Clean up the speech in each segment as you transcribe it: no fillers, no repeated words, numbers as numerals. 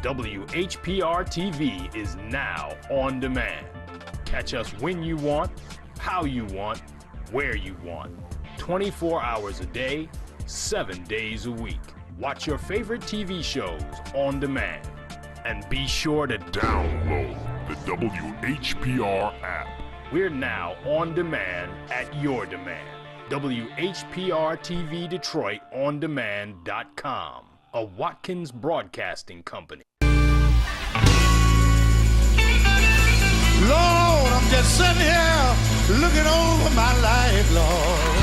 WHPR TV is now on demand. Catch us when you want, how you want, where you want. 24 hours a day, 7 days a week. Watch your favorite TV shows on demand. And be sure to download the WHPR app. We're now on demand at your demand. WHPR TV Detroit on demand.com, a Watkins Broadcasting Company. Lord, I'm just sitting here looking over my life, Lord.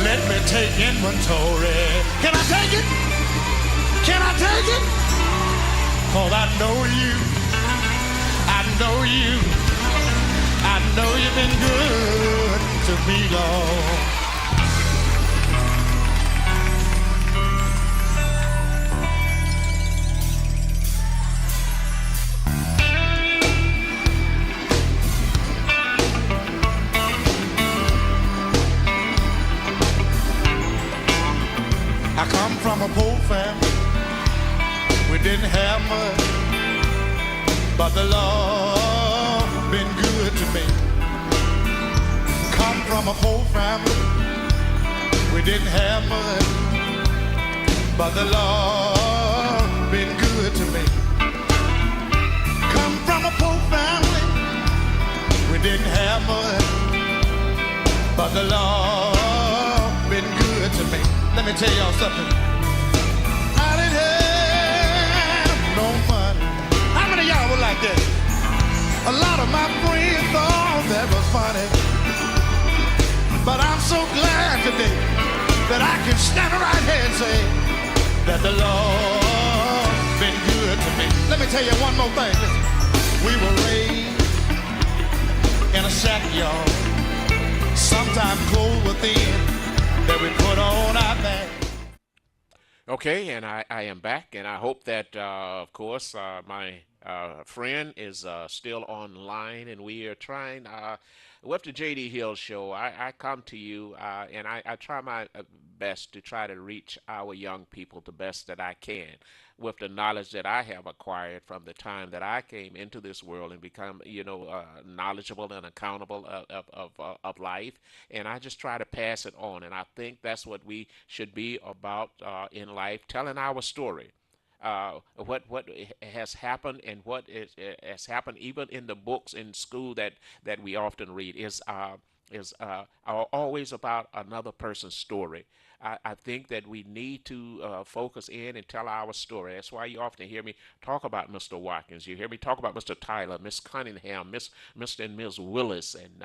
Let me take inventory. Can I take it? Can I take it? 'Cause I know you. I know you. I know you've been good to me, Lord. I come from a poor family. We didn't have much, but the Lord been good to me. Come from a poor family. We didn't have much, but the Lord been good to me. Come from a poor family. We didn't have much, but the Lord been good to me. Let me tell y'all something. I didn't have no money. How many of y'all were like that? A lot of my friends thought that was funny. But I'm so glad today that I can stand right here and say that the Lord been good to me. Let me tell you one more thing. Listen. We were raised in a shack, y'all. Sometimes clothes were thin that we put on our back. Okay, and I am back, and I hope that, of course, my friend is still online, and we are trying, with the J.D. Hill Show, I come to you, and I try my best to try to reach our young people the best that I can with the knowledge that I have acquired from the time that I came into this world and become, knowledgeable and accountable of life. And I just try to pass it on. And I think that's what we should be about in life, telling our story. What has happened and has happened even in the books in school that we often read is always about another person's story. I think that we need to focus in and tell our story. That's why you often hear me talk about Mr. Watkins. You hear me talk about Mr. Tyler, Miss Cunningham, Mr. and Ms. Willis, and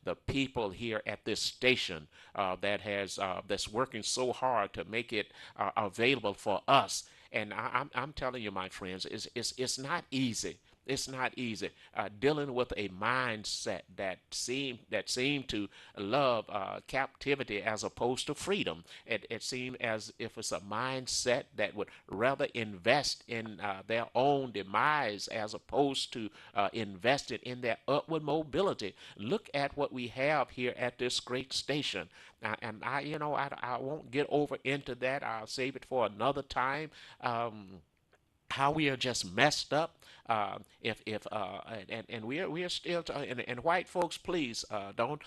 the people here at this station that's working so hard to make it available for us. And I'm telling you, my friends, it's not easy. It's not easy dealing with a mindset that seemed to love captivity as opposed to freedom. It seemed as if it's a mindset that would rather invest in their own demise as opposed to invested in their upward mobility. Look at what we have here at this great station. And I won't get over into that. I'll save it for another time. How we are just messed up. And we are still and white folks, please don't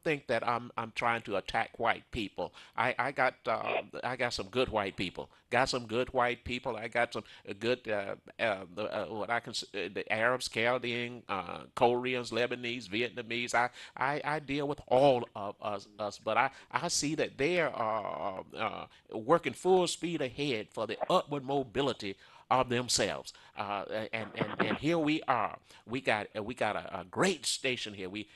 think that I'm trying to attack white people. I got some good white people. Got some good white people. I got some good what I can the Arabs, Chaldean, Koreans, Lebanese, Vietnamese. I deal with all of us, but I see that they are working full speed ahead for the upward mobility of themselves. And here we are. We got a great station here. We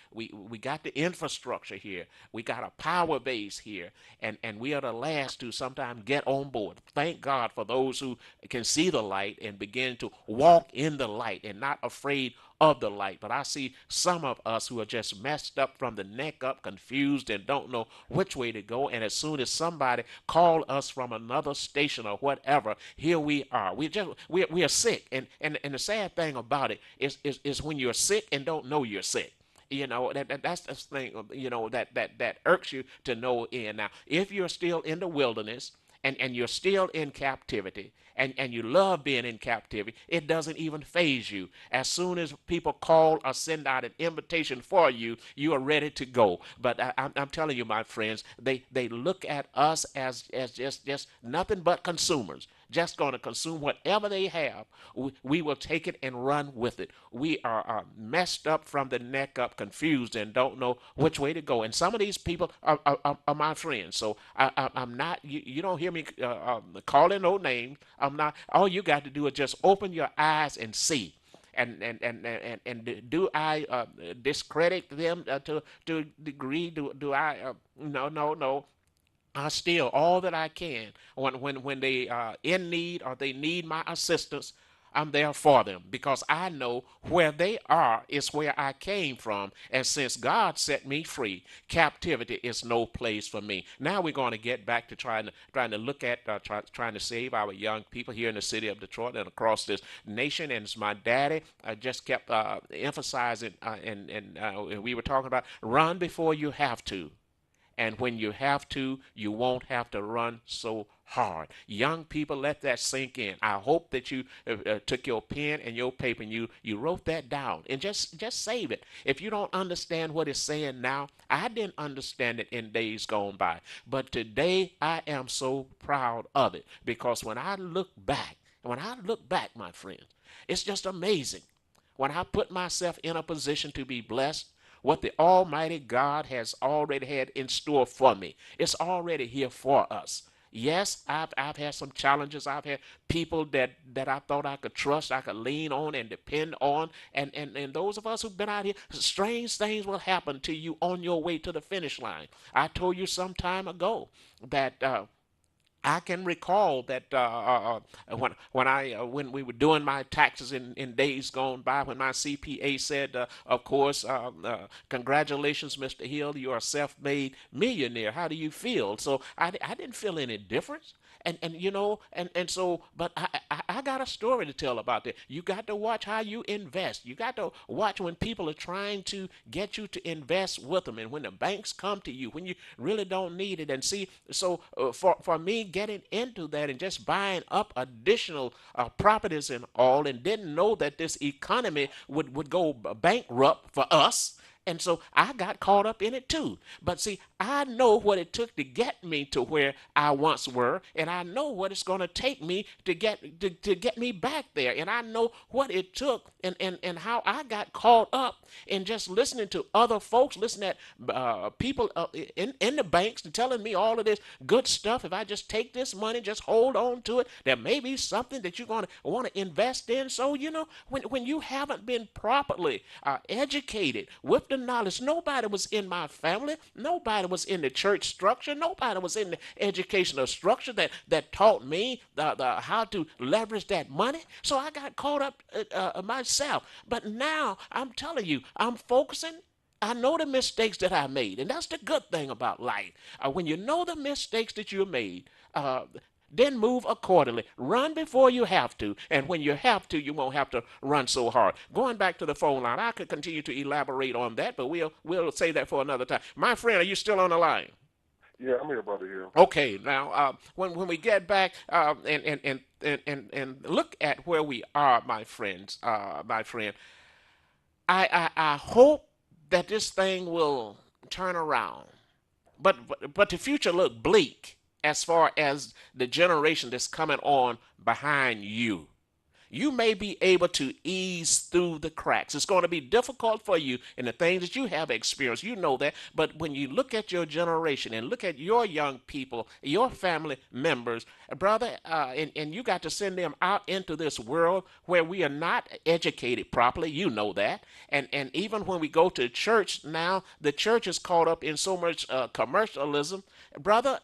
got the infrastructure here. We got a power base here, and we are the last to sometimes get on board. Thank God for those who can see the light and begin to walk in the light and not afraid of the light. But I see some of us who are just messed up from the neck up, confused, and don't know which way to go. And as soon as somebody call us from another station or whatever, here we are. We are sick. And the sad thing about it is when you're sick and don't know you're sick. That's the thing, that irks you to no end. Now, if you're still in the wilderness and you're still in captivity, and you love being in captivity, it doesn't even faze you. As soon as people call or send out an invitation for you, you are ready to go. But I'm telling you, my friends, they look at us as just nothing but consumers, just going to consume whatever they have. We will take it and run with it. We are messed up from the neck up, confused, and don't know which way to go. And some of these people are my friends. So I'm not, you don't hear me calling no names. I'm not, all you got to do is just open your eyes and see. And do I discredit them to a degree? Do I? No. I steal all that I can. When they are in need or they need my assistance, I'm there for them because I know where they are is where I came from. And since God set me free, captivity is no place for me. Now we're going to get back to trying to look at trying to save our young people here in the city of Detroit and across this nation. And as my daddy just kept emphasizing, and we were talking about, run before you have to. And when you have to, you won't have to run so hard. Young people, let that sink in. I hope that you took your pen and your paper and you wrote that down and just save it. If you don't understand what it's saying now, I didn't understand it in days gone by. But today I am so proud of it because when I look back, my friends, it's just amazing. When I put myself in a position to be blessed, what the Almighty God has already had in store for me. It's already here for us. Yes, I've had some challenges. I've had people that I thought I could trust, I could lean on and depend on. And those of us who've been out here, strange things will happen to you on your way to the finish line. I told you some time ago that I can recall that when we were doing my taxes in days gone by, when my CPA said, of course, congratulations, Mr. Hill, you are a self-made millionaire. How do you feel? So I didn't feel any difference. And so, but I got a story to tell about that. You got to watch how you invest. You got to watch when people are trying to get you to invest with them, and when the banks come to you when you really don't need it. And see, so for me getting into that and just buying up additional properties and all, and didn't know that this economy would go bankrupt for us. And so I got caught up in it too. But see, I know what it took to get me to where I once were, and I know what it's going to take me to get me back there. And I know what it took and how I got caught up in just listening to other folks, listening at people in the banks and telling me all of this good stuff. If I just take this money, just hold on to it, there may be something that you're going to want to invest in. So, when you haven't been properly educated with the knowledge, nobody was in my family, nobody was in the church structure, nobody was in the educational structure that taught me the how to leverage that money. So I got caught up myself. But now I'm telling you, I'm focusing. I know the mistakes that I made, and that's the good thing about life. When you know the mistakes that you made, then move accordingly. Run before you have to, and when you have to, you won't have to run so hard. Going back to the phone line, I could continue to elaborate on that, but we'll say that for another time. My friend, are you still on the line? Yeah, I'm here, brother. Here. Okay, now when we get back and look at where we are, my friend, I hope that this thing will turn around, but the future look bleak as far as the generation that's coming on behind you. You may be able to ease through the cracks. It's going to be difficult for you in the things that you have experienced. You know that. But when you look at your generation and look at your young people, your family members, brother, and you got to send them out into this world where we are not educated properly. You know that. And even when we go to church now, the church is caught up in so much commercialism. Brother,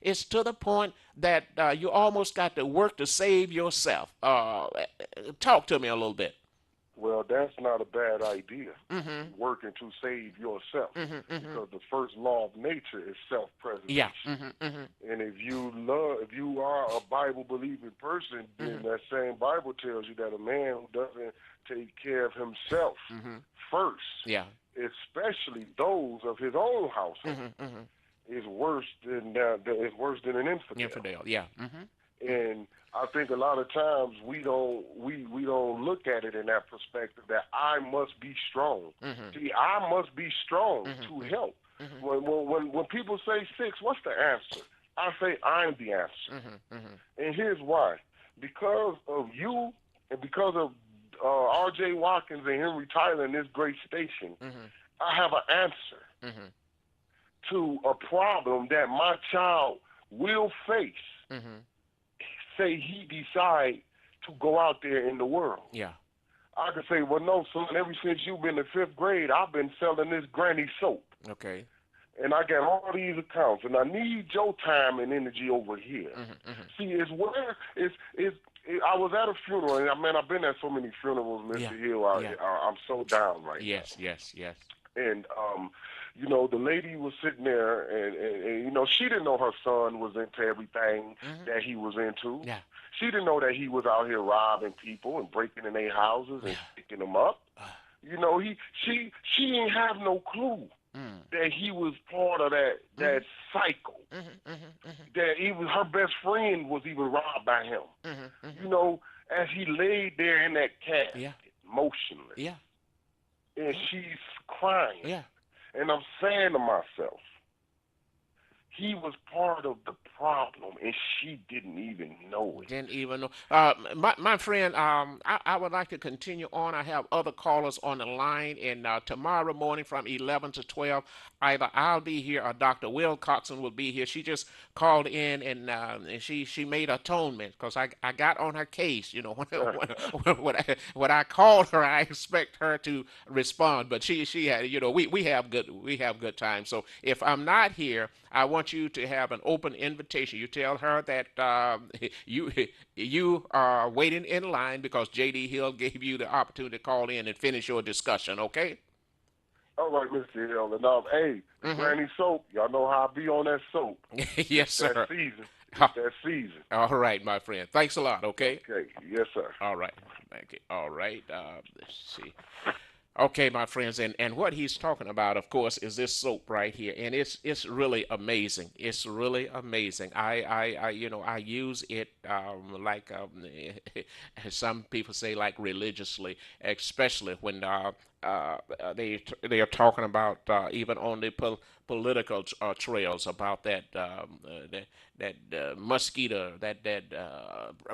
it's to the point that you almost got to work to save yourself. Talk to me a little bit. Well, that's not a bad idea. Working to save yourself, because the first law of nature is self-preservation. Yeah. And if you are a Bible-believing person, then that same Bible tells you that a man who doesn't take care of himself first, Yeah. especially those of his own household, is worse than an infidel. Infidel, yeah. Mm-hmm. And I think a lot of times we don't look at it in that perspective that I must be strong. Mm-hmm. See, I must be strong Mm-hmm. to help. Mm-hmm. When people say six, what's the answer? I say I'm the answer. Mm-hmm. Mm-hmm. And here's why. Because of you and because of R.J. Watkins and Henry Tyler in this great station, Mm-hmm. I have an answer Mm-hmm. to a problem that my child will face. Mm-hmm. Say he decide to go out there in the world. Yeah. I could say, well, no, son, ever since you've been in 5th grade, I've been selling this granny soap. Okay. And I got all these accounts, and I need your time and energy over here. Mm-hmm. Mm-hmm. See, I was at a funeral, and man, I've been at so many funerals, Mr. Yeah. Hill. I'm so down right now. Yes. And you know, the lady was sitting there, and you know, she didn't know her son was into everything that he was into. Yeah. She didn't know that he was out here robbing people and breaking in their houses and picking them up. You know, she didn't have no clue that he was part of that cycle. That even her best friend was even robbed by him. You know, as he laid there in that casket, motionless, and she's crying. Yeah. And I'm saying to myself, he was part of the problem, and she didn't even know it. Didn't even know. My friend, I would like to continue on. I have other callers on the line, and tomorrow morning from 11 to 12, either I'll be here or Dr. Will Coxon will be here. She just called in, and she made atonement because I got on her case. You know, when I called her, I expect her to respond, but she had, you know, we have good time. So if I'm not here, I want you to have an open invitation. You tell her that you are waiting in line because J.D. Hill gave you the opportunity to call in and finish your discussion, okay? All right, Mr. Hill. And hey, Granny soap, y'all know how I be on that soap. Yes, sir. That season. That season. All right, my friend. Thanks a lot, okay? Okay. Yes, sir. All right. Thank you. All right. Let's see. Okay, my friends, and what he's talking about, of course, is this soap right here, and it's really amazing. It's really amazing. I use it like some people say, like religiously, especially when they are talking about even on the political trails about that mosquito, that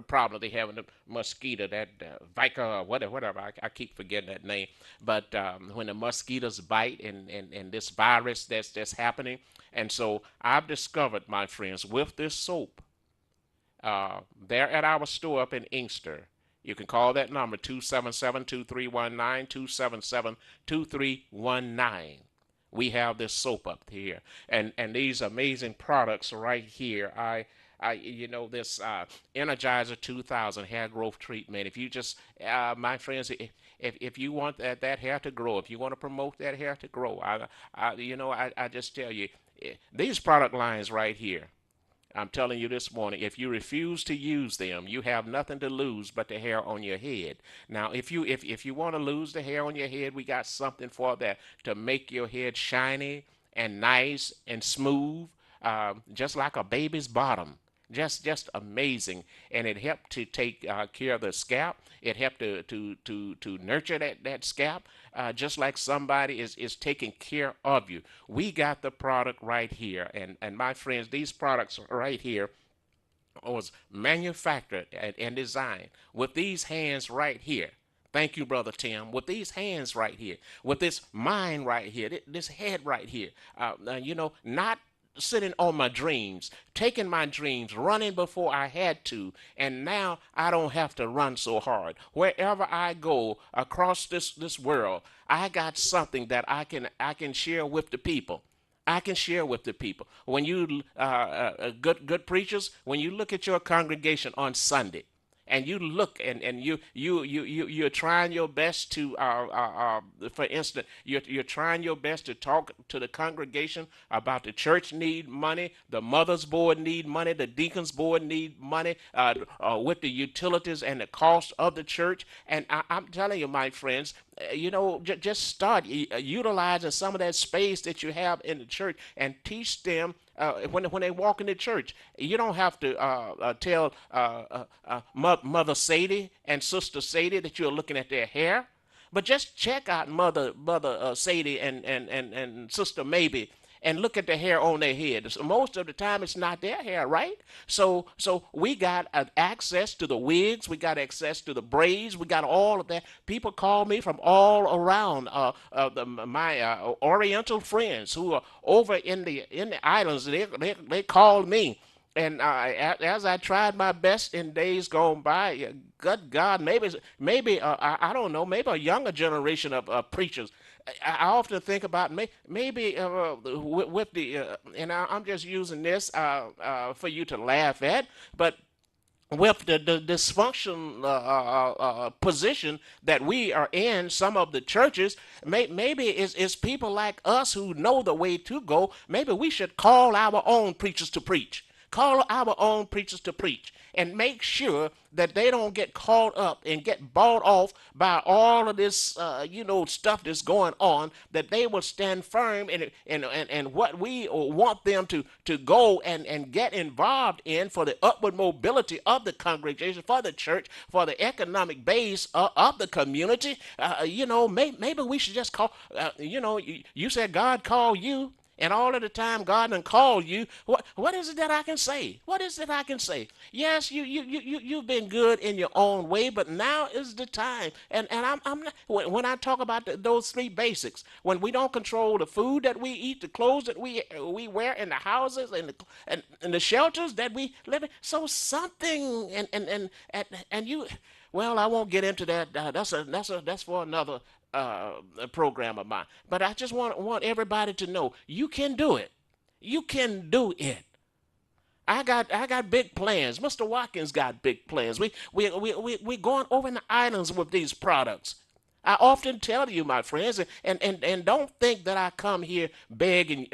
problem they have in the mosquito, that Vika, whatever. I keep forgetting that name. But when the mosquitoes bite and this virus that's happening, and so I've discovered, my friends, with this soap, there at our store up in Inkster. You can call that number 277-2319, 277-2319. We have this soap up here, and these amazing products right here. This Energizer 2000 hair growth treatment. If you just, my friends, if you want that hair to grow, if you want to promote that hair to grow, I just tell you, these product lines right here. I'm telling you this morning, if you refuse to use them, you have nothing to lose but the hair on your head. Now, if you want to lose the hair on your head, we got something for that to make your head shiny and nice and smooth, just like a baby's bottom. Just amazing, and it helped to take care of the scalp. It helped to nurture that scalp, just like somebody is taking care of you. We got the product right here, and my friends, these products right here was manufactured and designed with these hands right here. Thank you, Brother Tim. With these hands right here, with this mind right here, this head right here, not sitting on my dreams, taking my dreams, running before I had to, and now I don't have to run so hard. Wherever I go across this world, I got something that I can share with the people. I can share with the people. When you good preachers, when you look at your congregation on Sunday, and you look and you're trying your best to for instance, you're trying your best to talk to the congregation about the church need money, the mothers board need money, the deacons board need money, with the utilities and the cost of the church. And I'm telling you, my friends, just start utilizing some of that space that you have in the church and teach them when they walk into church. You don't have to tell Mother Sadie and Sister Sadie that you're looking at their hair, but just check out Mother Sadie and Sister Maybe and look at the hair on their head. So most of the time, it's not their hair, right? So we got access to the wigs, we got access to the braids, we got all of that. People call me from all around. My Oriental friends who are over in the islands, they call me. And as I tried my best in days gone by, good God, maybe I don't know, maybe a younger generation of preachers. I often think about maybe with the, and I'm just using this for you to laugh at, but with the dysfunction position that we are in, some of the churches, maybe it's people like us who know the way to go. Maybe we should call our own preachers to preach. Call our own preachers to preach and make sure that they don't get caught up and get bought off by all of this, stuff that's going on, that they will stand firm in what we want them to go and get involved in for the upward mobility of the congregation, for the church, for the economic base of the community. Maybe we should just call, you said God called you. And all of the time God done called you. What is it that I can say? What is it I can say? Yes, you've been good in your own way, but now is the time. And I'm not, when I talk about those three basics, when we don't control the food that we eat, the clothes that we wear in the houses and the shelters that we live in, so something and you. Well, I won't get into that. That's for another program of mine. But I just want everybody to know you can do it. You can do it. I got big plans. Mr. Watkins got big plans. We going over in the islands with these products. I often tell you, my friends, and don't think that I come here begging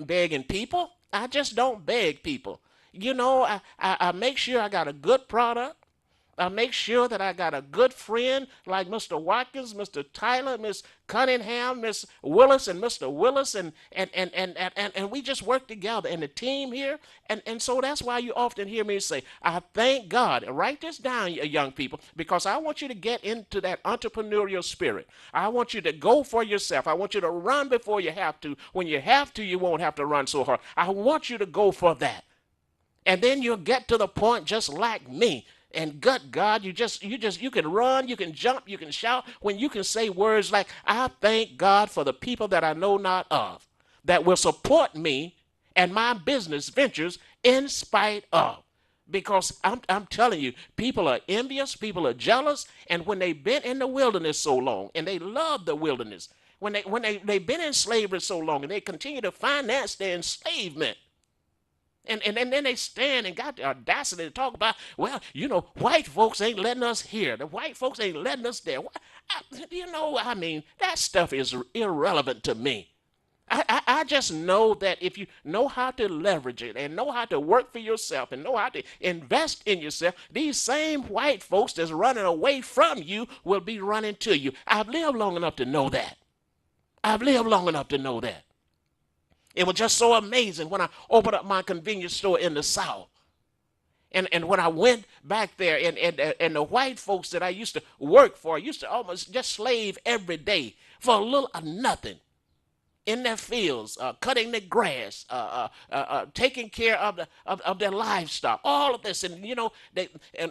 people. I just don't beg people. I make sure I got a good product. I make sure that I got a good friend like Mr. Watkins, Mr. Tyler, Miss Cunningham, Miss Willis, and Mr. Willis, and we just work together, and the team here, and so that's why you often hear me say, I thank God. Write this down, young people, because I want you to get into that entrepreneurial spirit. I want you to go for yourself. I want you to run before you have to. When you have to, you won't have to run so hard. I want you to go for that. And then you'll get to the point just like me. And good God, you can run, you can jump, you can shout when you can say words like, I thank God for the people that I know not of, that will support me and my business ventures in spite of. Because I'm telling you, people are envious, people are jealous, and when they've been in the wilderness so long, and they love the wilderness, when they've been in slavery so long, and they continue to finance their enslavement, and then they stand and got the audacity to talk about, well, white folks ain't letting us here. The white folks ain't letting us there. That stuff is irrelevant to me. I just know that if you know how to leverage it and know how to work for yourself and know how to invest in yourself, these same white folks that's running away from you will be running to you. I've lived long enough to know that. It was just so amazing when I opened up my convenience store in the South. And when I went back there and the white folks that I used to work for, I used to almost just slave every day for a little of nothing in their fields, cutting the grass, taking care of their livestock, all of this. And,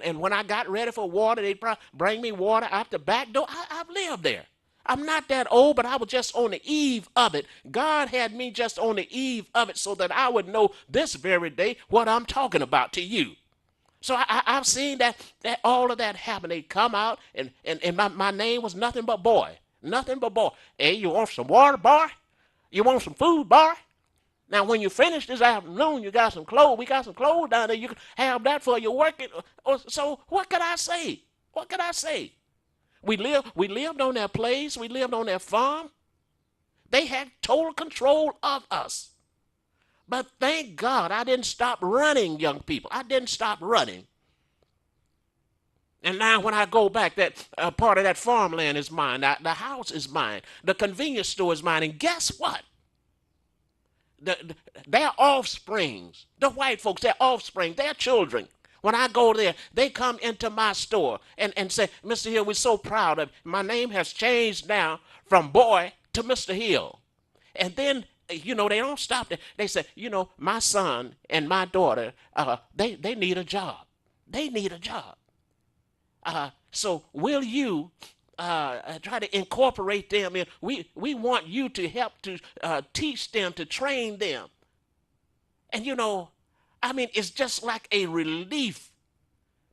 and when I got ready for water, they'd bring me water out the back door. I've lived there. I'm not that old, but I was just on the eve of it. God had me just on the eve of it so that I would know this very day what I'm talking about to you. So I've seen that all of that happen. They come out, and my name was nothing but boy. Nothing but boy. Hey, you want some water, boy? You want some food, boy? Now, when you finish this afternoon, you got some clothes. We got some clothes down there. You can have that for your working. So what could I say? What can I say? We lived on their place. We lived on their farm. They had total control of us. But thank God I didn't stop running, young people. I didn't stop running. And now when I go back, that part of that farmland is mine. The house is mine. The convenience store is mine. And guess what? Their offsprings, the white folks, their offspring, their children, when I go there, they come into my store and say, Mr. Hill, we're so proud of you. My name has changed now from boy to Mr. Hill. And then, they don't stop there. They say, my son and my daughter, they need a job. They need a job. So will you try to incorporate them in? We want you to help to teach them, to train them. And it's just like a relief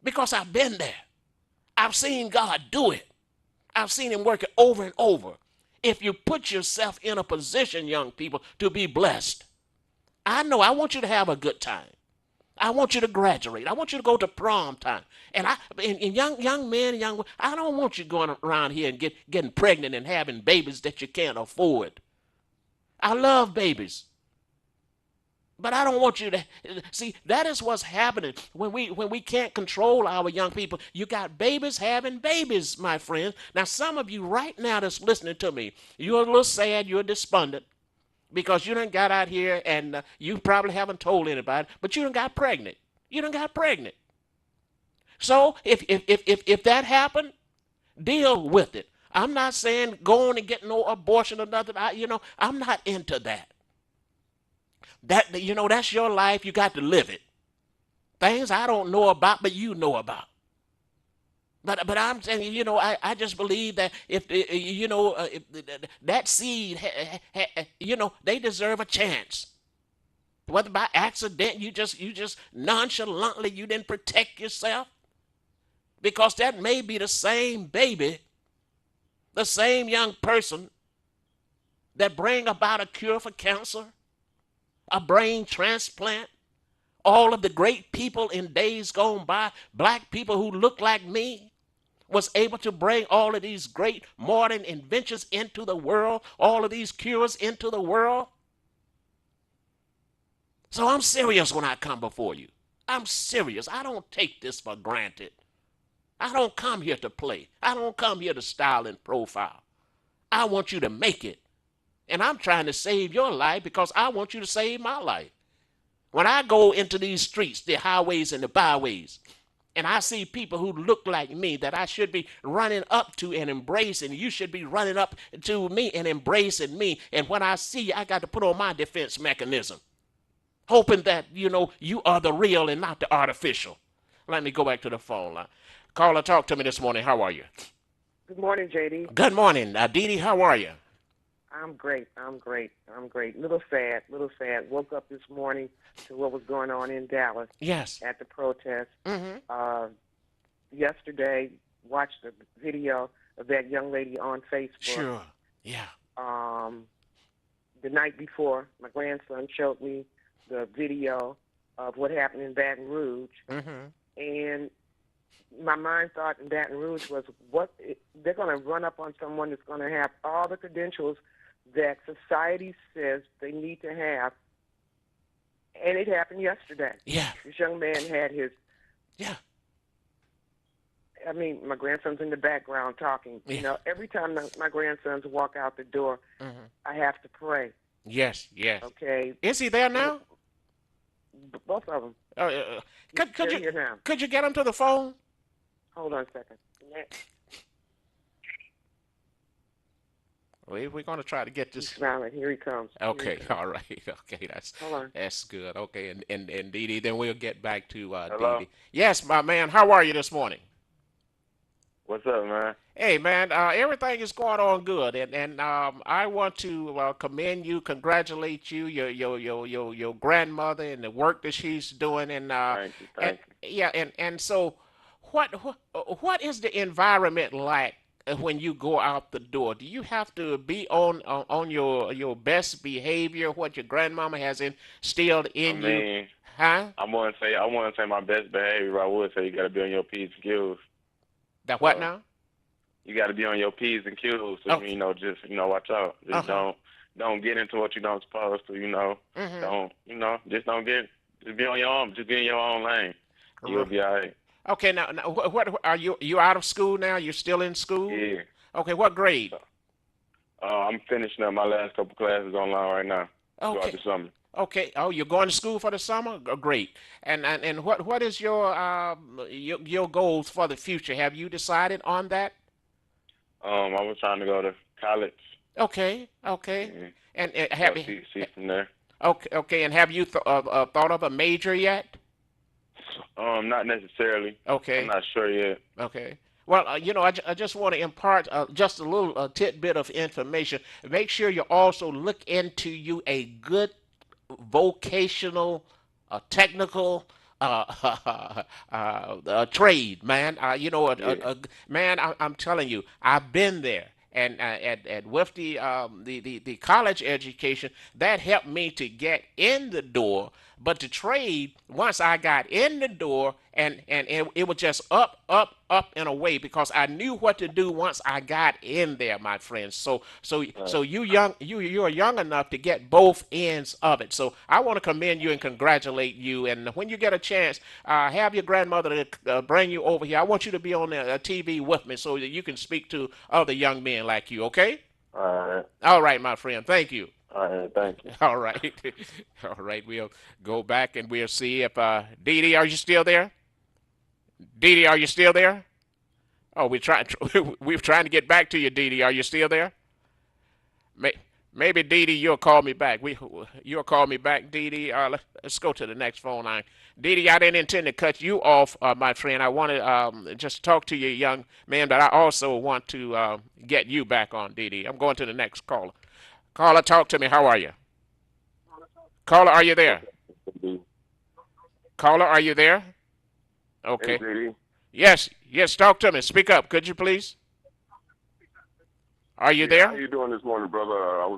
because I've been there. I've seen God do it. I've seen him work it over and over. If you put yourself in a position, young people, to be blessed, I want you to have a good time. I want you to graduate. I want you to go to prom time. And young men, young women, I don't want you going around here and getting pregnant and having babies that you can't afford. I love babies. But I don't want you to see. That is what's happening when we can't control our young people. You got babies having babies, my friends. Now, some of you right now that's listening to me, you're a little sad, you're despondent because you done got out here and you probably haven't told anybody, but you done got pregnant. You done got pregnant. So if that happened, deal with it. I'm not saying go on and get no abortion or nothing. I'm not into that. That's your life. You got to live it. Things I don't know about, but you know about. But I'm saying, I just believe that if that seed, they deserve a chance. Whether by accident, you just nonchalantly, you didn't protect yourself. Because that may be the same baby, the same young person that bring about a cure for cancer, a brain transplant, all of the great people in days gone by, black people who look like me, was able to bring all of these great modern inventions into the world, all of these cures into the world. So I'm serious when I come before you. I'm serious. I don't take this for granted. I don't come here to play. I don't come here to style and profile. I want you to make it. And I'm trying to save your life because I want you to save my life. When I go into these streets, the highways and the byways, and I see people who look like me that I should be running up to and embracing, you should be running up to me and embracing me. And when I see you, I got to put on my defense mechanism, hoping that, you are the real and not the artificial. Let me go back to the phone line. Caller, talk to me this morning. How are you? Good morning, JD. Good morning. Dee Dee, how are you? I'm great. Little sad. Woke up this morning to what was going on in Dallas. Yes. At the protest. Mm-hmm. Yesterday, watched the video of that young lady on Facebook. Sure. Yeah. The night before, my grandson showed me the video of what happened in Baton Rouge. Mm-hmm. And my mind thought in Baton Rouge was, they're going to run up on someone that's going to have all the credentials that society says they need to have. And it happened yesterday. Yeah. This young man had his... Yeah. My grandson's in the background talking. Yeah. Every time my grandsons walk out the door, Mm-hmm. I have to pray. Yes. Okay? Is he there now? Both of them. Could you get him to the phone? Hold on a second. We're going to try to get this. He's smiling. Here he comes. Okay, all right. Okay, Hold on. that's good. Okay, and Dee Dee, then we'll get back to Hello? Dee Dee. Yes, my man. How are you this morning? What's up, man? Hey, man. Everything is going on good, and I want to commend you, congratulate you, your grandmother, and the work that she's doing, and Thank you. yeah, and so, what is the environment like when you go out the door? Do you have to be on your best behavior, what your grandmama has instilled in you? Huh? I want to say my best behavior. I would say you got to be on your P's and Q's. That what now? You got to be on your P's and Q's. So, Okay. you know, just, you know, watch out. Just don't get into what you don't supposed to, you know. Don't, you know, just be on your own. Just be in your own lane. You'll be all right. Okay, now what are you out of school now? You're still in school? Yeah. Okay, what grade? I'm finishing up my last couple classes online right now. Okay. Throughout the summer. Okay. Oh, you're going to school for the summer? Great. And what is your goals for the future? Have you decided on that? I was trying to go to college. Okay. Mhm. And have you? See from there. Okay. And have you thought of a major yet? Not necessarily. Okay. I'm not sure yet. Okay. Well, you know, I just want to impart just a little tidbit of information. Make sure you also look into you a good vocational, technical trade, man. Man, I'm telling you, I've been there. And with the college education, that helped me to get in the door. But the trade, once I got in the door, and it was just up and away because I knew what to do once I got in there, my friends. So you're young enough to get both ends of it. So I want to commend you and congratulate you. And when you get a chance, have your grandmother bring you over here. I want you to be on the TV with me so that you can speak to other young men like you. Okay? All right, my friend. Thank you. All right, thank you. All right. All right, we'll go back and we'll see if Dee Dee, are you still there? Dee Dee, are you still there? Oh, we're trying to get back to you, Dee Dee. Are you still there? Maybe Dee Dee, you'll call me back. You'll call me back, Dee Dee. Let's go to the next phone line. Dee Dee, I didn't intend to cut you off, my friend. I wanted just talk to you, young man, but I also want to get you back on, Dee Dee. I'm going to the next caller. Caller, talk to me. How are you? Caller, are you there? Caller, are you there? Okay. Hey, Yes, talk to me. Speak up, could you please? Are you there? How you doing this morning, brother?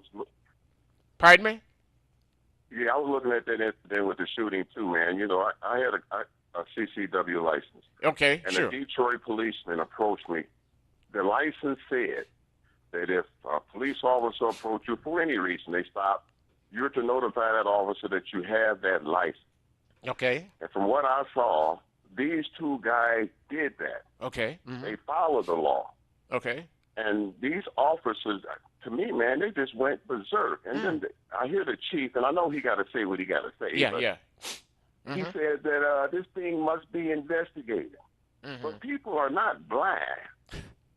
Pardon me? Yeah, I was looking at that incident with the shooting too, man. You know, I had a CCW license. Okay, and sure. a Detroit policeman approached me. The license said that if a police officer approached you for any reason, they stop, you're to notify that officer that you have that license. Okay. And from what I saw, these two guys did that. Okay. Mm-hmm. They followed the law. Okay. And these officers, to me, man, they just went berserk. And then I hear the chief, and I know he got to say what he got to say. Yeah, but yeah. He said that this thing must be investigated. But people are not blind.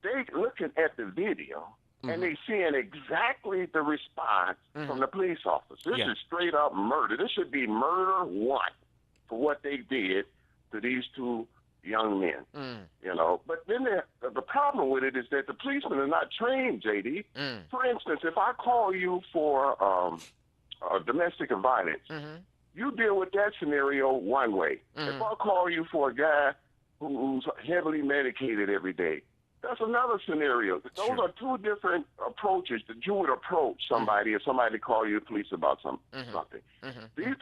They looking at the video, and they seeing exactly the response from the police officer. This is straight up murder. This should be murder one for what they did to these two young men, you know. But then the problem with it is that the policemen are not trained, JD. For instance, if I call you for domestic violence, you deal with that scenario one way. If I call you for a guy who's heavily medicated every day, that's another scenario. Those are two different approaches that you would approach somebody if somebody called you the police about something. These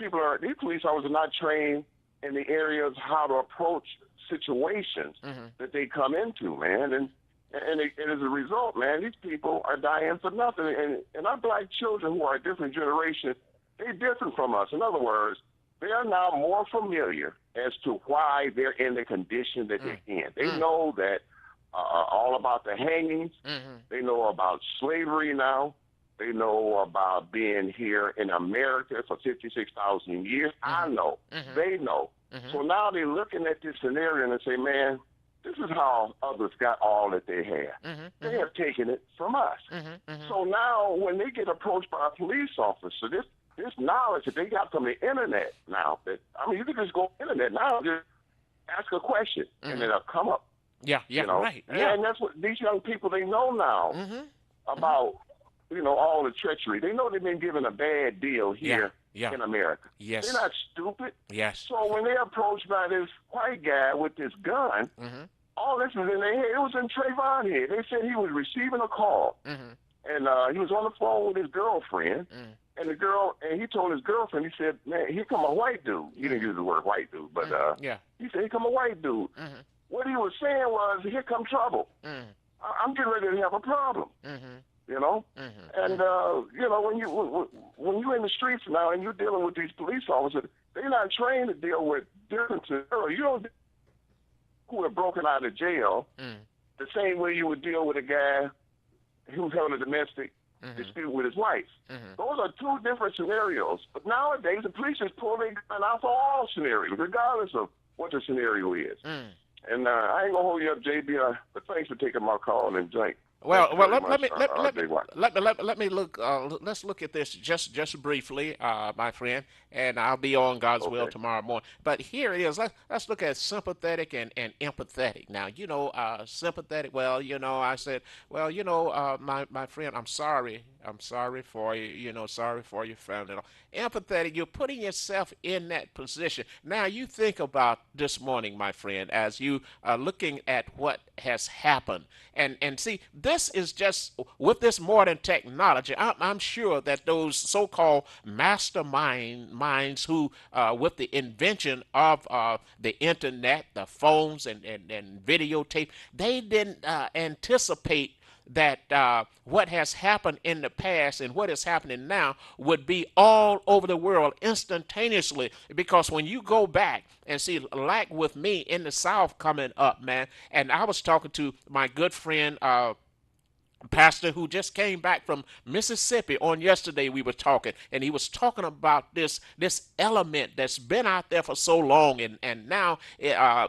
police officers are not trained in the areas how to approach situations that they come into, man. And as a result, man, these people are dying for nothing. And our black children who are a different generation, they're different from us. In other words, they are now more familiar as to why they're in the condition that they're in. They know that all about the hangings. They know about slavery now. They know about being here in America for 56,000 years. I know. They know. So now they're looking at this scenario and they say, man, this is how others got all that they have. They have taken it from us. So now when they get approached by a police officer, this knowledge that they got from the internet now, you can just go on the internet now, just ask a question, and it'll come up. Yeah, you know? right. Yeah. And that's what these young people, they know now about, all the treachery. They know they've been given a bad deal here in America. Yes. They're not stupid. Yes. So when they're approached by this white guy with this gun, all this was in their head. It was in Trayvon here. They said he was receiving a call, and he was on the phone with his girlfriend, and he told his girlfriend, he said, man, here come a white dude. He didn't use the word white dude, but he said, here come a white dude. what he was saying was, here come trouble. I'm getting ready to have a problem. You know, and you know, when you in the streets now and you're dealing with these police officers, they're not trained to deal with different scenarios. You don't who have broken out of jail the same way you would deal with a guy who's having a domestic dispute with his wife. Those are two different scenarios. But nowadays, the police is pulling gun out for all scenarios, regardless of what the scenario is. And I ain't gonna hold you up, JB, but thanks for taking my call and drink. Well, let me look. Let's look at this just briefly, my friend, and I'll be on God's will tomorrow morning. But here it is. Let's look at sympathetic and empathetic. Now, you know, sympathetic. Well, you know, I said, well, you know, my friend, I'm sorry for you. You know, sorry for your family. Empathetic. You're putting yourself in that position. Now, you think about this morning, my friend, as you are looking at what has happened, and see. This is just, with this modern technology, I'm sure that those so-called minds who, with the invention of the internet, the phones, and videotape, they didn't anticipate that what has happened in the past and what is happening now would be all over the world instantaneously. Because when you go back and see, like with me in the South coming up, man, and I was talking to my good friend, pastor who just came back from Mississippi on yesterday. We were talking, and he was talking about this element that's been out there for so long, and now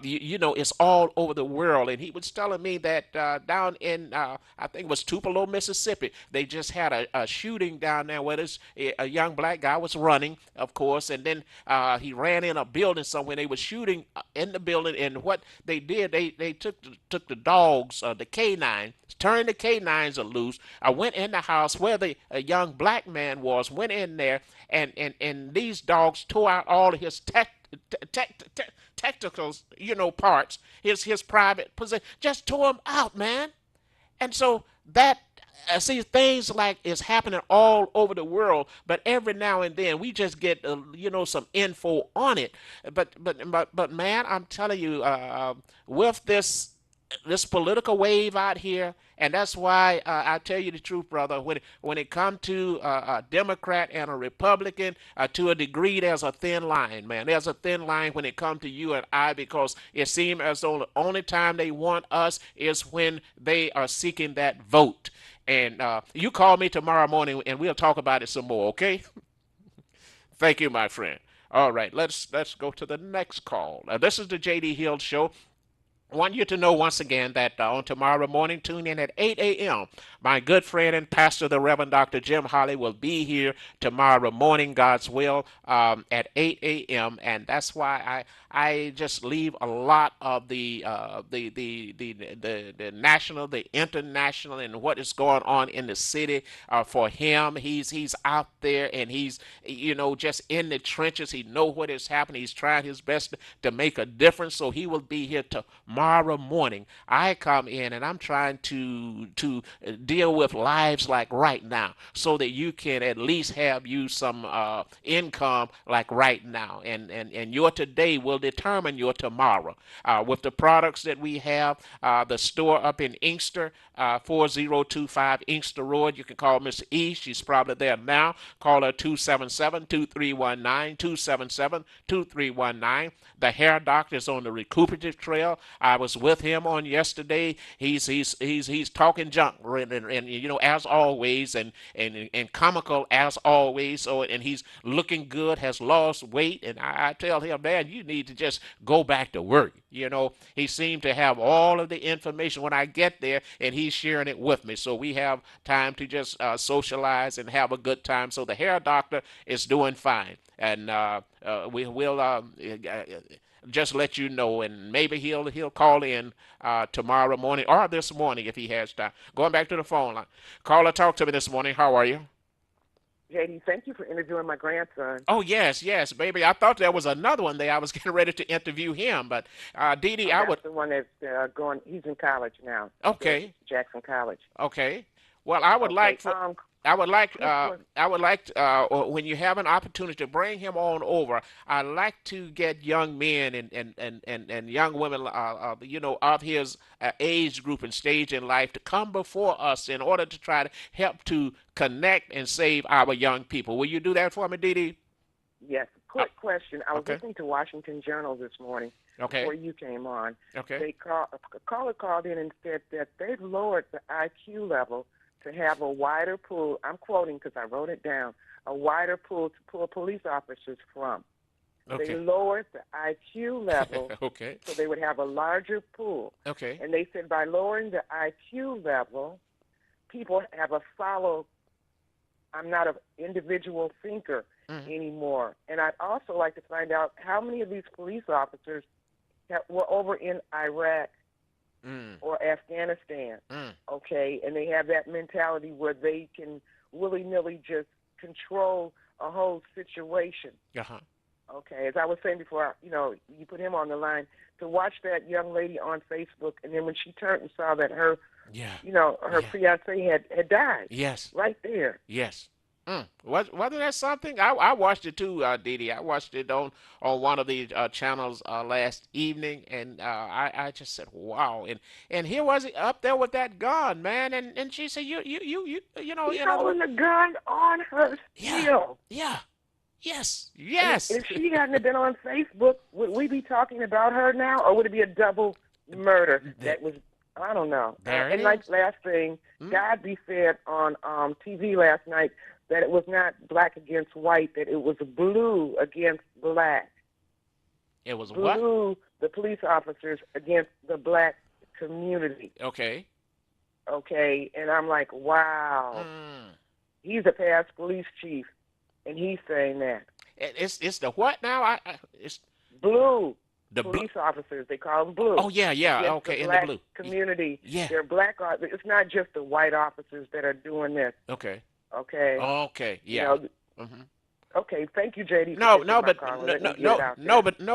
you know, it's all over the world. And he was telling me that down in I think it was Tupelo, Mississippi, they just had a shooting down there where a young black guy was running, of course, and then he ran in a building somewhere. They were shooting in the building, and what they did, they took the dogs, the canine, turned the canines loose. I went in the house where the young black man was, went in there, and these dogs tore out all of his tacticals, you know, parts, his private possession, just tore them out, man. And so that, see, things like is happening all over the world, but every now and then we just get you know, some info on it. But man, I'm telling you, with this political wave out here, and that's why I tell you the truth, brother, when it comes to a Democrat and a Republican, to a degree, there's a thin line, man. There's a thin line when it comes to you and I, because it seems as though the only time they want us is when they are seeking that vote. And you call me tomorrow morning and we'll talk about it some more, okay? Thank you, my friend. All right, let's go to the next call. This is the J.D. Hill Show. I want you to know once again that on tomorrow morning, tune in at 8 a.m. My good friend and pastor, the Reverend Dr. Jim Holly, will be here tomorrow morning, God's will, at 8 a.m. And that's why I just leave a lot of the national, the international, and what is going on in the city for him. He's out there, and he's, you know, just in the trenches. He knows what is happening. He's trying his best to make a difference. So he will be here tomorrow morning. I come in and I'm trying to deal with lives like right now, so that you can at least have you some income like right now, and your today will determine your tomorrow. With the products that we have, the store up in Inkster, 4025 Inkster Road. You can call Miss E. She's probably there now. Call her 277-2319, 277-2319. The hair doctor is on the recuperative trail. I was with him on yesterday. He's talking junk, and you know, as always, and comical as always. So, and he's looking good, has lost weight, and I tell him, man, you need to just go back to work. You know, he seemed to have all of the information when I get there, and he's sharing it with me. So we have time to just socialize and have a good time. So the hair doctor is doing fine, and we will just let you know, and maybe he'll call in tomorrow morning or this morning if he has time. Going back to the phone line. Caller, talk to me this morning. How are you? JD, thank you for interviewing my grandson. Oh, yes, baby. I thought there was another one there. I was getting ready to interview him, but Dee Dee, That's the one that's going, he's in college now. Okay. Jackson College. Okay. Well, I would Okay, like for I would like quick or when you have an opportunity to bring him on over, I'd like to get young men and young women, of his age group and stage in life to come before us in order to try to help to connect and save our young people. Will you do that for me, Dee Dee? Yes. Quick question. I was okay. listening to Washington Journal this morning Okay. before you came on. Okay. A caller called in and said that they've lowered the IQ level to have a wider pool. I'm quoting because I wrote it down. A wider pool to pull police officers from. Okay. They lowered the IQ level Okay. so they would have a larger pool. Okay. And they said by lowering the IQ level, people have a follow. I'm not an individual thinker anymore. And I'd also like to find out how many of these police officers were over in Iraq or Afghanistan, okay, and they have that mentality where they can willy-nilly just control a whole situation. Uh-huh. Okay, as I was saying before, you put him on the line, to watch that young lady on Facebook, and then when she turned and saw that her, her fiance had died. Yes. Right there. Yes. Wasn't that something? I watched it too, Dee Dee. I watched it on one of the channels last evening, and I just said, "Wow!" And here was he up there with that gun, man, and she said, He's holding the gun on her still. Yeah. Yes. Yes. If she hadn't been on Facebook, would we be talking about her now, or would it be a double murder that was? I don't know. There last thing, God be fed on TV last night that it was not black against white, that it was blue against black. It was blue, what? The police officers against the black community. Okay. Okay, and I'm like, wow. He's a past police chief, and he's saying that. It's the what now? It's blue. The police officers, they call them blue. Oh, yeah, okay, in the blue. Community. Yeah. They're black. It's not just the white officers that are doing this. Okay. Okay. Okay, yeah. Okay, thank you, JD.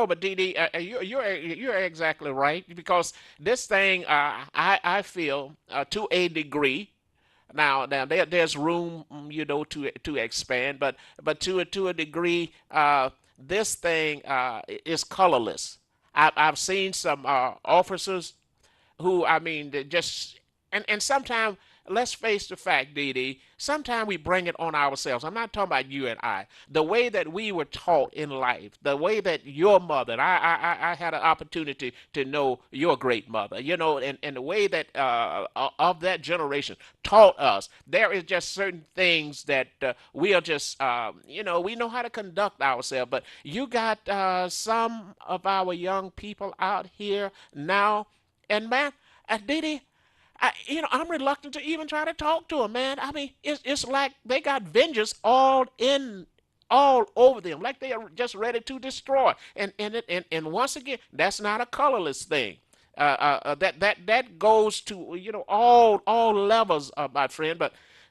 But Dee Dee, you're exactly right, because this thing, I feel, to a degree. Now there's room, to expand, but to a degree, this thing is colorless. I've seen some officers who, they just, and sometimes, let's face the fact, Dee Dee, sometimes we bring it on ourselves. I'm not talking about you and I. The way that we were taught in life, the way that your mother, and I had an opportunity to know your great mother, and the way that of that generation taught us, there is just certain things that we are just, we know how to conduct ourselves. But you got some of our young people out here now, and man, Dee Dee, I'm reluctant to even try to talk to them, man. It's like they got vengeance all over them, like they are just ready to destroy. And once again, that's not a colorless thing. That goes to all levels, my friend.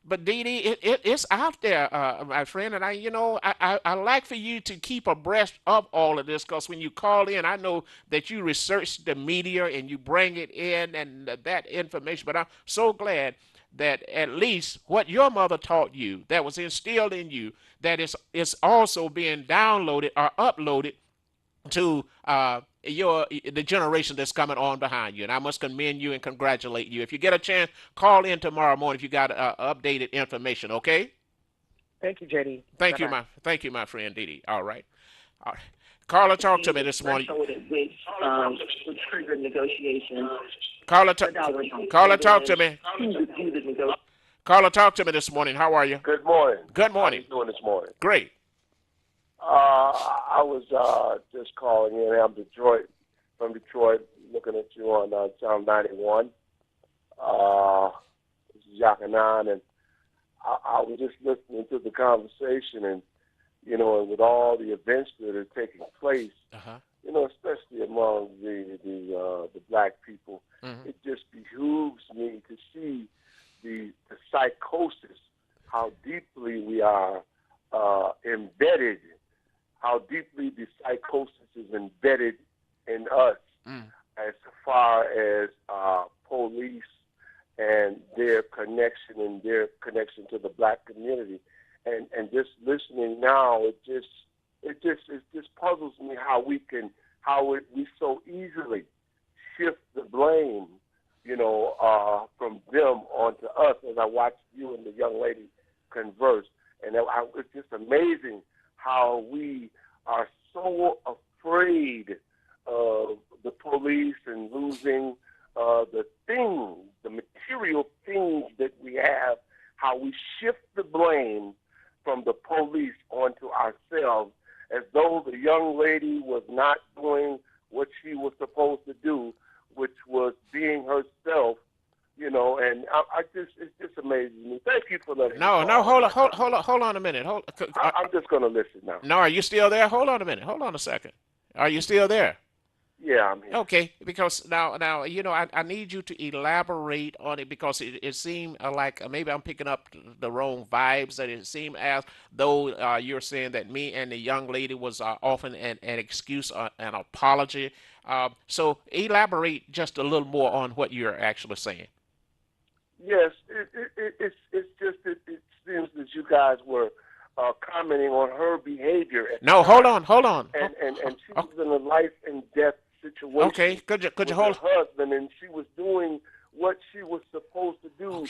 But Dee Dee, it's out there, my friend, and I like for you to keep abreast of all of this, because when you call in, I know that you research the media and you bring it in and that information. But I'm so glad that at least what your mother taught you, that was instilled in you, that it's also being downloaded or uploaded to the generation that's coming on behind you. And I must commend you and congratulate you. If you get a chance, call in tomorrow morning if you got updated information, okay? Thank you, JD. Thank you, my friend Dee Dee. All right. Carla, talk to me this morning. Which triggered negotiations. Carla, talk to me. Carla, talk to me this morning. How are you? Good morning. Good morning. How you doing this morning? Great. I was just calling in. I'm from Detroit, looking at you on Channel 91. This is Yakanan, and I was just listening to the conversation, and and with all the events that are taking place, especially among the black people, it just behooves me to see the psychosis, how deeply we are embedded. How deeply the psychosis is embedded in us as far as police and their connection to the black community. And just listening now, it just puzzles me how we so easily shift the blame, from them onto us. As I watched you and the young lady converse, and it's just amazing how we are so afraid of the police and losing the material things that we have, how we shift the blame from the police onto ourselves, as though the young lady was not doing what she was supposed to do, which was being herself, and it's just amazing me. Thank you for letting me talk. Hold on a minute. I'm just going to listen now. No, are you still there? Hold on a minute. Hold on a second. Are you still there? Yeah, I'm here. Okay, because now, I need you to elaborate on it, because it seemed like maybe I'm picking up the wrong vibes. That it seemed as though you're saying that me and the young lady was often an excuse, an apology. So elaborate just a little more on what you're actually saying. Yes, it's just it seems that you guys were commenting on her behavior. No, hold on. And she was in a life and death situation. Okay, could you hold her husband, and she was doing what she was supposed to do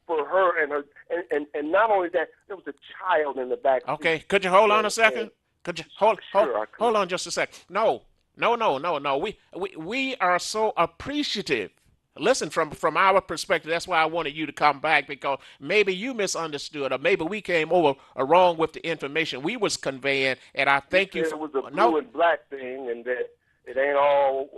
for her and her, and not only that, there was a child in the back seat. Okay, could you hold on a second? Could you hold on just a second? No. We are so appreciative. Listen, from our perspective, that's why I wanted you to come back, because maybe you misunderstood, or maybe we came over wrong with the information we was conveying, and I thank you. It was a blue and black thing, and that it ain't all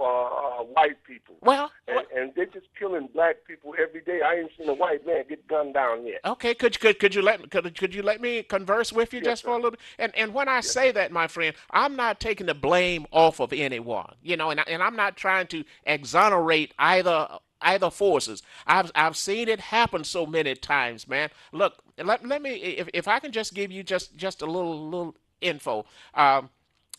white people. Well, and they're just killing black people every day. I ain't seen a white man get gunned down yet. Okay, could you let me converse with you just for a little? And when I say that, my friend, I'm not taking the blame off of anyone, and I'm not trying to exonerate either forces. I've seen it happen so many times, man. Look, let me, if I can just give you just a little info.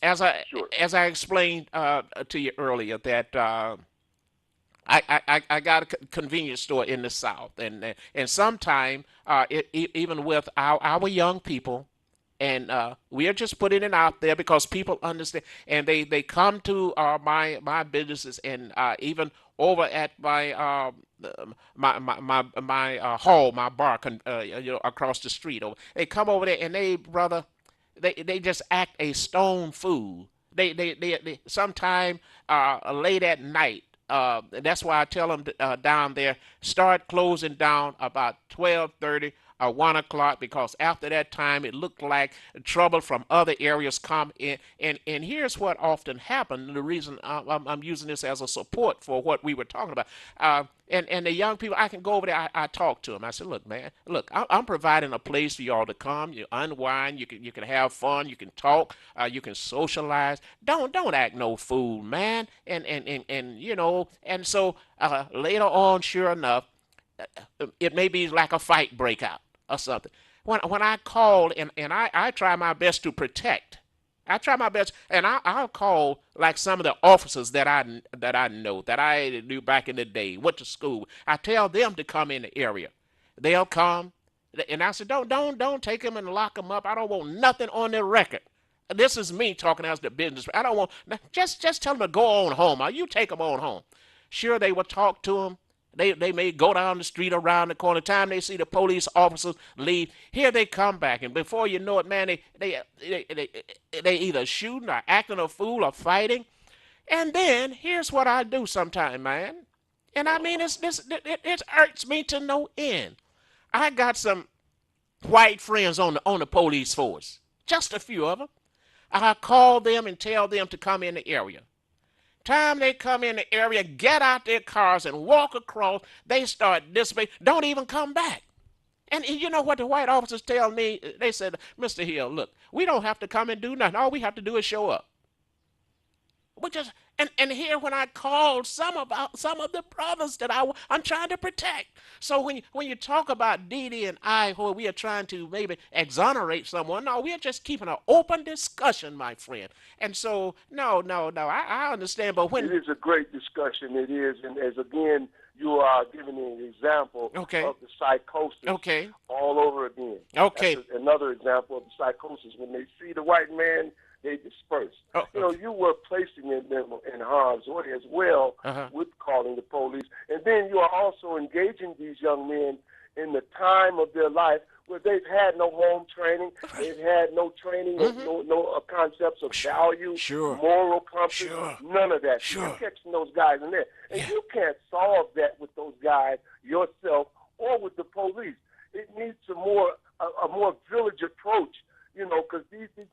As I explained to you earlier, that I got a convenience store in the South, and sometime even with our young people, and we are just putting it out there because people understand, and they come to my businesses, and even over at my my hall, my bar, across the street. They come over there, and they just act a stone fool. They sometime late at night. That's why I tell them down there, start closing down about 12:30 or 1 o'clock, because after that time it looked like trouble from other areas come in. And here's what often happened. The reason I'm using this as a support for what we were talking about. And the young people, I can go over there, I talk to them. I said, look, man, I'm providing a place for y'all to come. You unwind, you can have fun, you can talk, you can socialize. Don't act no fool, man. And so later on, sure enough, it may be like a fight break out or something. When I call, and I try my best to protect. I try my best, and I'll call like some of the officers that I know, that I knew back in the day, went to school. I tell them to come in the area. They'll come, and I said, don't take them and lock them up. I don't want nothing on their record. This is me talking as the business. I don't want, just tell them to go on home. You take them on home. Sure, they will talk to them. They may go down the street around the corner. Time they see the police officers leave, here they come back, and before you know it, man, they either shooting or acting a fool or fighting. And then here's what I do sometime, man. And I mean, it hurts me to no end. I got some white friends on the police force, just a few of them. I call them and tell them to come in the area. Time they come in the area, get out their cars and walk across, they start dissipating, don't even come back. And you know what the white officers tell me? They said, Mr. Hill, look, we don't have to come and do nothing. All we have to do is show up. But just and here when I called some of the brothers that I'm trying to protect. So when you talk about Dee and I, where we are trying to maybe exonerate someone, no, we are just keeping an open discussion, my friend. And so no, I understand, but when It is a great discussion. It is, and as again, you are giving an example Okay. of the psychosis Okay. all over again. Okay. That's another example of the psychosis. When they see the white man, they disperse. Oh, You know, you were placing them in harm's way as well Uh-huh. with calling the police. And then you are also engaging these young men in the time of their life where they've had no home training, they've had no training, no concepts of value, Sure. moral compass, Sure. none of that. Sure. You're catching those guys in there. And you can't solve that with those guys yourself or with the police. It needs a more village approach, you know, because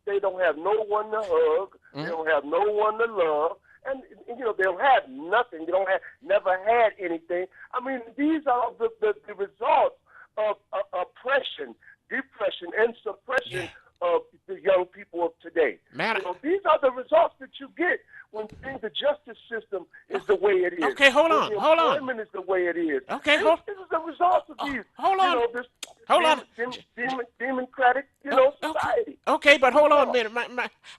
they don't have no one to hug, they don't have no one to love, and you know, they don't have nothing. They don't have never had anything. I mean, these are the results of oppression, depression, and suppression of the young people of today. Man, you know, these are the results that you get when the justice system is the way it is. Okay, hold when on, the hold on. employment is the way it is. Okay, this is the result of these. hold on. You know, this Hold on. democratic, you know, society. Okay, but hold on a minute.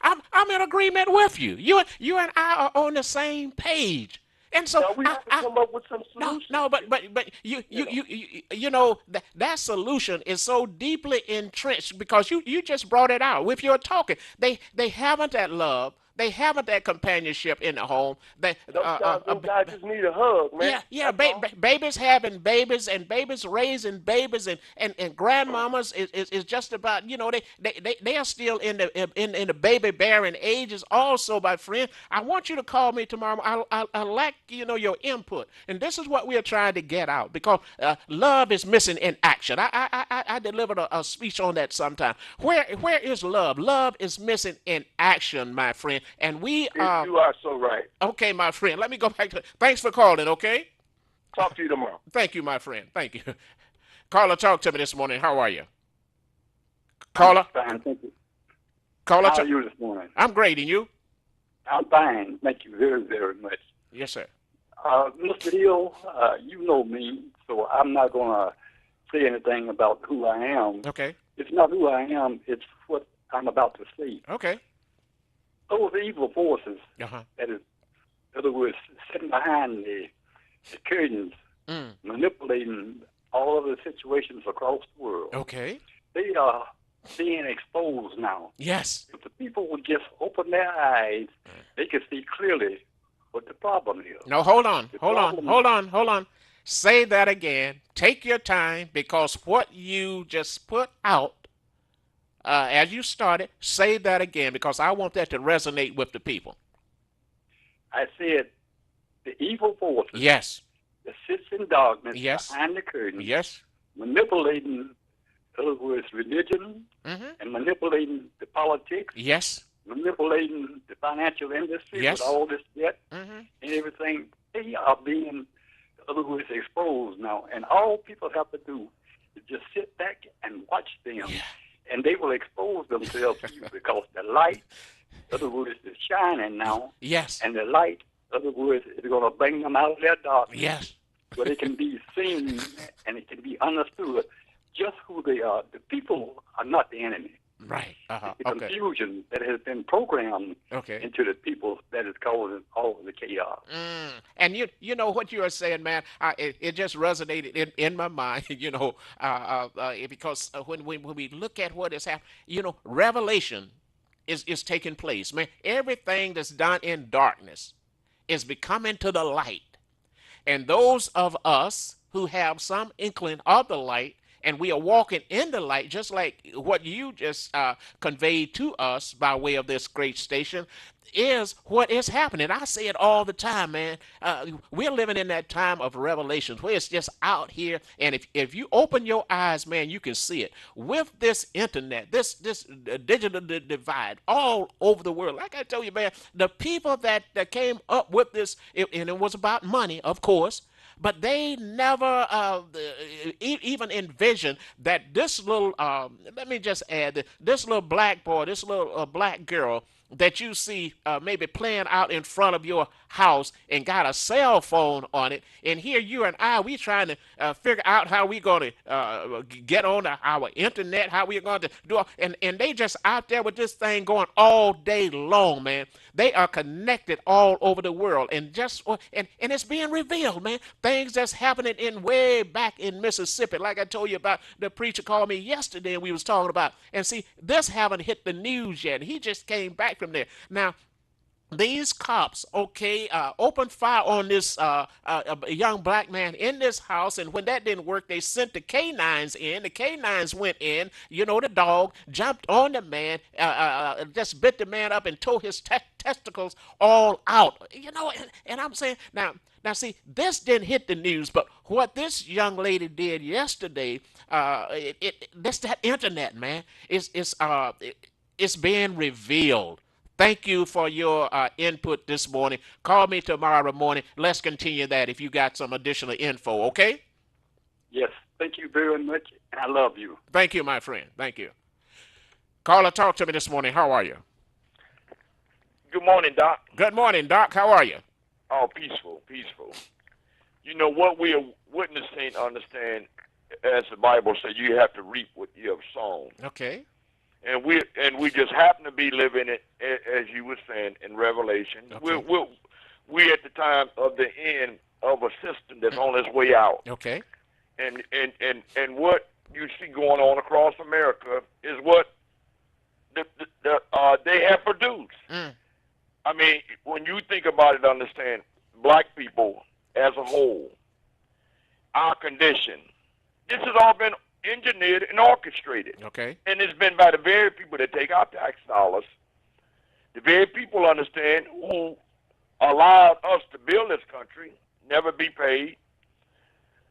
I'm in agreement with you. You and I are on the same page. And so Now we have to come up with some solutions. No, but you know that solution is so deeply entrenched because you just brought it out with your talking. They haven't that love. They haven't that companionship in the home. Those guys just need a hug, man. Babies having babies and babies raising babies and grandmamas is just about, you know, they are still in the baby bearing ages also, my friend. I want you to call me tomorrow. I like, you know, your input, and this is what we are trying to get out because love is missing in action. I delivered a speech on that sometime. Where is love? Love is missing in action, my friend. And we are. You are so right. Okay, my friend. Let me go back to. Thanks for calling. Okay. Talk to you tomorrow. Thank you, my friend. Thank you. Caller, talk to me this morning. How are you? Caller. Fine, thank you. Caller. How are you this morning? I'm great, and you? I'm fine. Thank you very, very much. Yes, sir. Mr. Hill, you know me, so I'm not going to say anything about who I am. Okay. It's not who I am. It's what I'm about to say. Okay. Those evil forces, Uh-huh. that is, in other words, sitting behind the curtains, manipulating all of the situations across the world, Okay. they are being exposed now. Yes. If the people would just open their eyes, they could see clearly what the problem is. No, hold on. The Hold problem- on. Say that again. Take your time because what you just put out as you started, say that again because I want that to resonate with the people. I said the evil forces Yes. that sits in darkness Yes. behind the curtain, Yes. manipulating, in other words, religion, and manipulating the politics, Yes. manipulating the financial industry Yes. with all this debt Mm-hmm. and everything. They are being, in other words, exposed now. And all people have to do is just sit back and watch them. And they will expose themselves to you because the light, in other words, is shining now. Yes. And the light, in other words, is going to bring them out of their darkness. Yes. Where they can be seen and it can be understood just who they are. The people are not the enemy. Right. Uh-huh. The Okay. confusion that has been programmed Okay. into the people that is causing all of the chaos. And you know what you are saying, man. It just resonated in my mind, you know, because when we look at what is happening, you know, revelation is taking place, man. Everything that's done in darkness is becoming to the light, and those of us who have some inkling of the light. And we are walking in the light, just like what you just conveyed to us by way of this great station, is what is happening. I say it all the time, man. We're living in that time of revelations where it's just out here. And if you open your eyes, man, you can see it. With this internet, this digital divide all over the world. Like I tell you, man, the people that came up with this, and it was about money, of course, but they never even envisioned that this little, let me just add, this little black boy, this little black girl that you see maybe playing out in front of your house and got a cell phone on it, and here you and I, we trying to figure out how we going to get on our internet, how we're going to do all, and they just out there with this thing going all day long, man. They are connected all over the world, and it's being revealed, man. Things that's happening in way back in Mississippi, like I told you about. The preacher called me yesterday, and we was talking about, and see, this haven't hit the news yet. He just came back from there. Now, these cops, okay, opened fire on this a young black man in this house, and when that didn't work, they sent the canines in. The canines went in. You know, the dog jumped on the man, just bit the man up and tore his testicles all out. You know, and I'm saying now. Now, see, this didn't hit the news, but what this young lady did yesterday, that internet, man, it's being revealed. Thank you for your input this morning. Call me tomorrow morning. Let's continue that if you got some additional info, okay? Yes. Thank you very much. I love you. Thank you, my friend. Thank you. Caller, talk to me this morning. How are you? Good morning, Doc. Good morning, Doc. How are you? Oh, peaceful, peaceful. You know what we are witnessing, understand, as the Bible says, you have to reap what you have sown. Okay. And we just happen to be living it, as you were saying, in Revelation. Okay. We're at the time of the end of a system that's on its way out. Okay. And what you see going on across America is what they have produced. Mm. I mean, when you think about it, understand, black people as a whole, our condition, this has all been engineered and orchestrated. Okay. And it's been by the very people that take our tax dollars, the very people, understand, who allowed us to build this country, never be paid,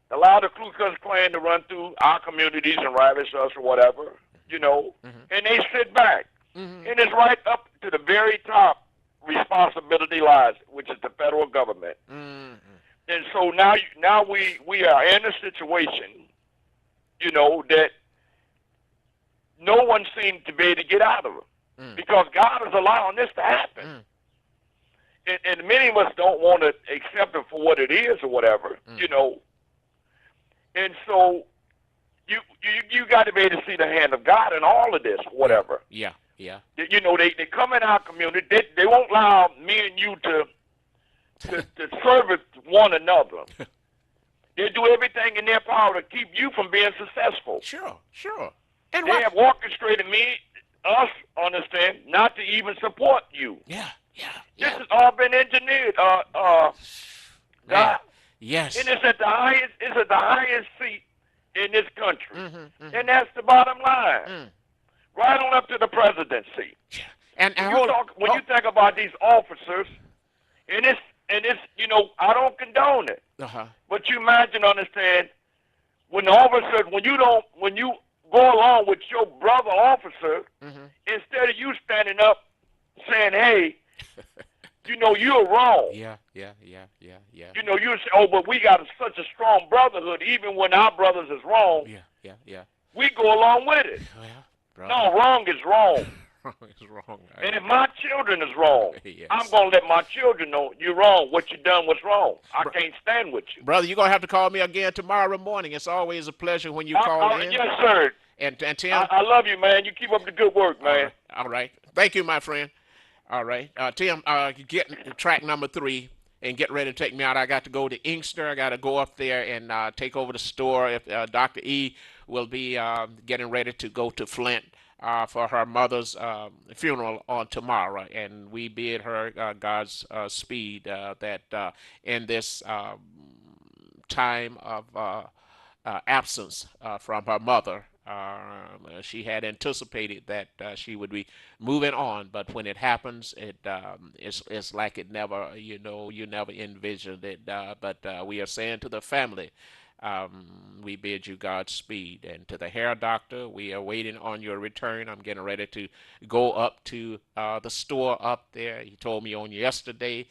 allowed the Ku Klux Klan to run through our communities and ravish us or whatever, you know, and they sit back. And it's right up to the very top responsibility lies, which is the federal government. And so now we are in a situation, you know, that no one seems to be able to get out of it because God is allowing this to happen. And many of us don't want to accept it for what it is or whatever, you know. And so you got to be able to see the hand of God in all of this, whatever. Yeah, yeah. You know, they come in our community. They won't allow me and you to service one another. They do everything in their power to keep you from being successful. Sure. And they have orchestrated us, understand, not to even support you. Yeah. This has all been engineered. Yes. And it's at the highest seat in this country. And that's the bottom line. Right on up to the presidency. And when you think about these officers, and it's you know, I don't condone it. But you imagine, understand, when the officer, when you go along with your brother officer, instead of you standing up saying, hey, you know, you're wrong. Yeah. You know, you say, oh, but we got such a strong brotherhood, even when our brothers is wrong. Yeah. We go along with it. No, wrong is wrong. Wrong is wrong. And if my children is wrong, Yes. I'm going to let my children know you're wrong. What you done was wrong. I can't stand with you. Brother, you're going to have to call me again tomorrow morning. It's always a pleasure when you call in. Yes, sir. And Tim, I love you, man. You keep up the good work, man. All right. Thank you, my friend. All right. Tim, get track number 3 and get ready to take me out. I got to go to Inkster. I got to go up there and take over the store. If Dr. E will be getting ready to go to Flint for her mother's funeral on tomorrow. And we bid her God's speed that in this time of absence from her mother, she had anticipated that she would be moving on, but when it happens, it's like it never, you never envisioned it. But we are saying to the family, we bid you Godspeed. And to the hair doctor, we are waiting on your return. I'm getting ready to go up to the store up there. He told me on yesterday,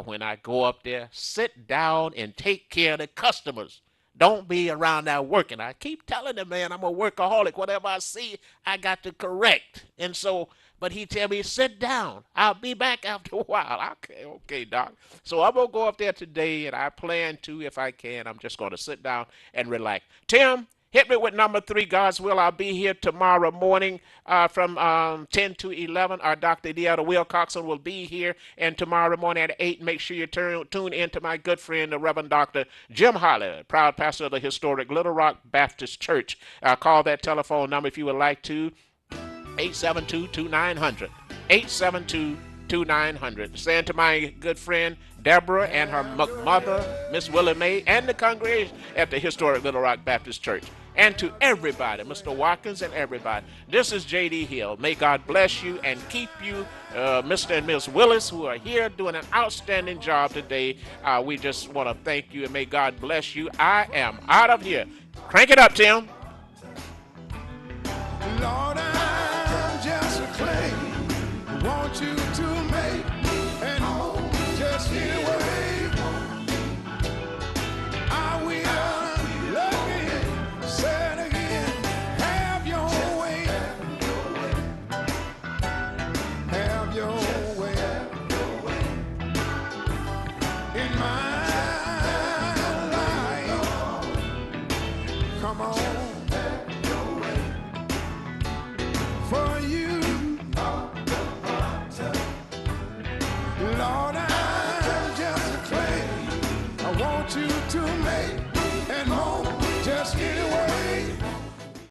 when I go up there, sit down and take care of the customers. Don't be around there working. I keep telling them, man, I'm a workaholic. Whatever I see, I got to correct. And so, But he tell me, sit down. I'll be back after a while. Okay, Doc. So I'm going to go up there today, and I plan to, if I can, I'm just going to sit down and relax. Tim, hit me with number 3, God's will. I'll be here tomorrow morning from 10 to 11. Our Dr. Deanna Wilcoxon will be here. And tomorrow morning at 8, make sure you tune in to my good friend, the Reverend Dr. Jim Holly, proud pastor of the historic Little Rock Baptist Church. Call that telephone number if you would like to. 872-2900. 872-2900. Saying to my good friend Deborah and her mother, Miss Willie Mae, and the congregation at the historic Little Rock Baptist Church. And to everybody, Mr. Watkins and everybody, this is J.D. Hill. May God bless you and keep you, Mr. and Miss Willis, who are here doing an outstanding job today. We just want to thank you, and may God bless you. I am out of here. Crank it up, Tim. Lord, I'm just a clay. Want you to make and move just anyway. I will love you, say it again. Have your way. Have your way. In my life. Come on. For you, Lord, I'm just a clay. I want you to make and mold just anyway.